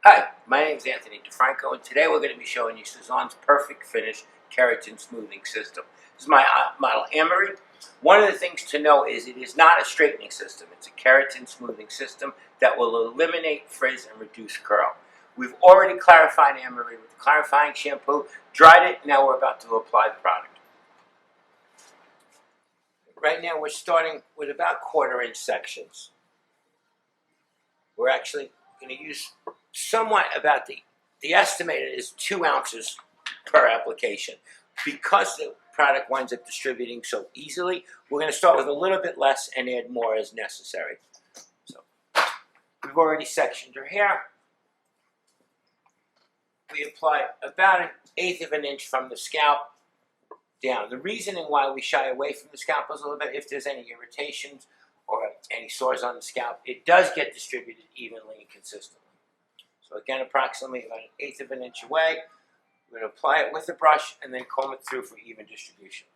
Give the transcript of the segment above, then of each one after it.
Hi, my name is Anthony DeFranco, and today we're going to be showing you Cezanne's Perfect Finish Keratin Smoothing System. This is my model Amory. One of the things to know is it is not a straightening system. It's a keratin smoothing system that will eliminate frizz and reduce curl. We've already clarified Amory with the clarifying shampoo, dried it, now we're about to apply the product. Right now we're starting with about 1/4 inch sections. We're actually going to use somewhat about the estimated is 2 ounces per application. Because the product winds up distributing so easily, we're going to start with a little bit less and add more as necessary. So we've already sectioned her hair. We apply about 1/8 of an inch from the scalp down. The reasoning why we shy away from the scalp is a little bit if there's any irritations or any sores on the scalp, it does get distributed evenly and consistently. So again, approximately about 1/8 of an inch away. We're going to apply it with a brush and then comb it through for even distribution.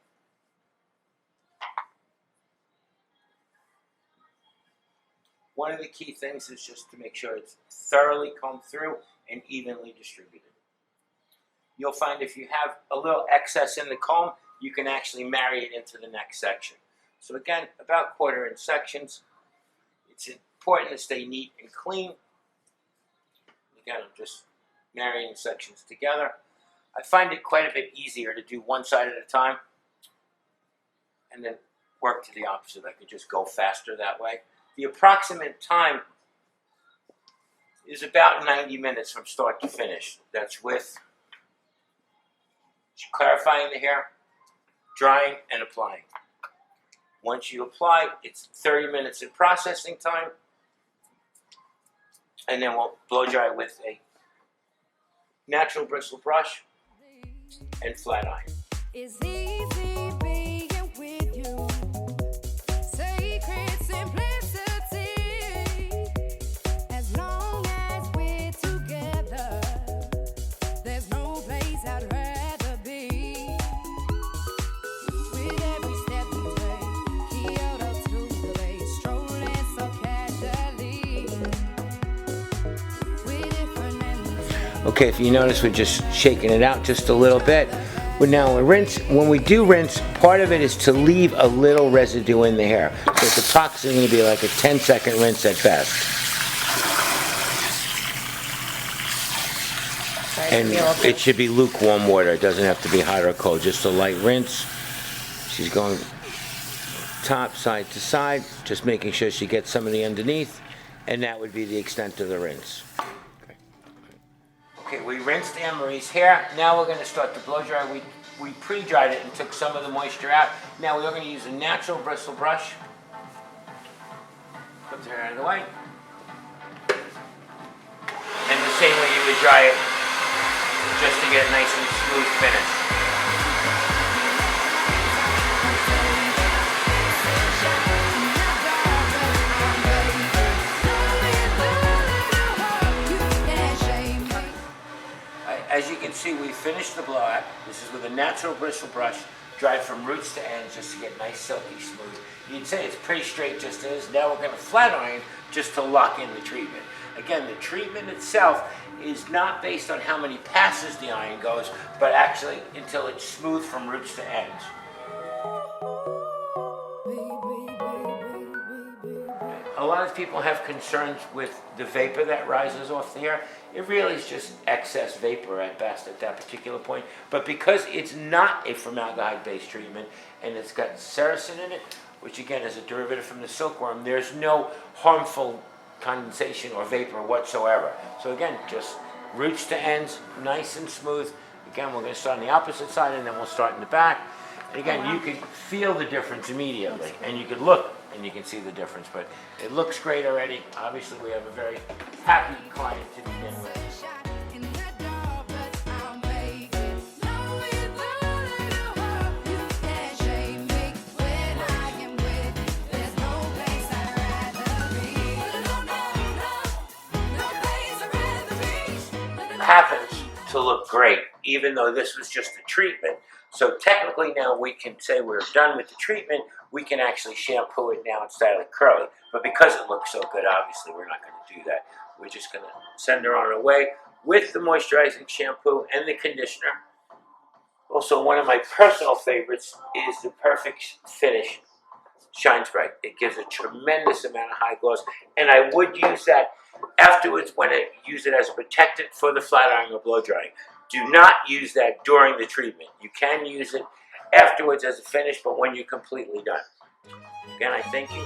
One of the key things is just to make sure it's thoroughly combed through and evenly distributed. You'll find if you have a little excess in the comb, you can actually marry it into the next section. So again, about 1/4 inch sections. It's important to stay neat and clean. Again, I'm just marrying the sections together. I find it quite a bit easier to do one side at a time and then work to the opposite. I could just go faster that way. The approximate time is about 90 minutes from start to finish. That's with clarifying the hair, drying, and applying. Once you apply, it's 30 minutes in processing time, and then we'll blow dry with a natural bristle brush and flat iron. It's easy being with you. Sacred simplicity. As long as we're together, there's no place I'd rather be. With every step we take, Kyoto to the bay, strolling so casually. We're different and Okay, if you notice, we're just shaking it out just a little bit. But now we rinse. When we do rinse, part of it is to leave a little residue in the hair. So it's approximately going to be like a 10-second rinse at best. And it should be lukewarm water. It doesn't have to be hot or cold. Just a light rinse. She's going top, side to side, just making sure she gets some of the underneath. And that would be the extent of the rinse. Okay, we rinsed Amory's hair. Now we're going to start to blow dry. We pre-dried it and took some of the moisture out. Now we're going to use a natural bristle brush. Put the hair out of the way. And the same way you would dry it, just to get a nice and smooth finish. As you can see, we finished the blowout. This is with a natural bristle brush, dried from roots to ends just to get nice, silky smooth. You'd say it's pretty straight just as. Now we're going to flat iron just to lock in the treatment. Again, the treatment itself is not based on how many passes the iron goes, but actually until it's smooth from roots to ends. A lot of people have concerns with the vapor that rises off the hair. It really is just excess vapor at best at that particular point. But because it's not a formaldehyde-based treatment and it's got Ceratin in it, which again is a derivative from the silkworm, there's no harmful condensation or vapor whatsoever. So again, just roots to ends, nice and smooth. Again, we're going to start on the opposite side and then we'll start in the back. And again, you can feel the difference immediately, and you could look and you can see the difference, but it looks great already. Obviously, we have a very happy client to begin with. Happens to look great, even though this was just a treatment. So technically now we can say we're done with the treatment. We can actually shampoo it now and style it curly. But because it looks so good, obviously we're not going to do that. We're just going to send her on her way with the moisturizing shampoo and the conditioner. Also, one of my personal favorites is the Perfect Finish Shine Spray. It gives a tremendous amount of high gloss, and I would use that afterwards when I use it as a protectant for the flat iron or blow drying. Do not use that during the treatment. You can use it afterwards as a finish, but when you're completely done. Again, I thank you.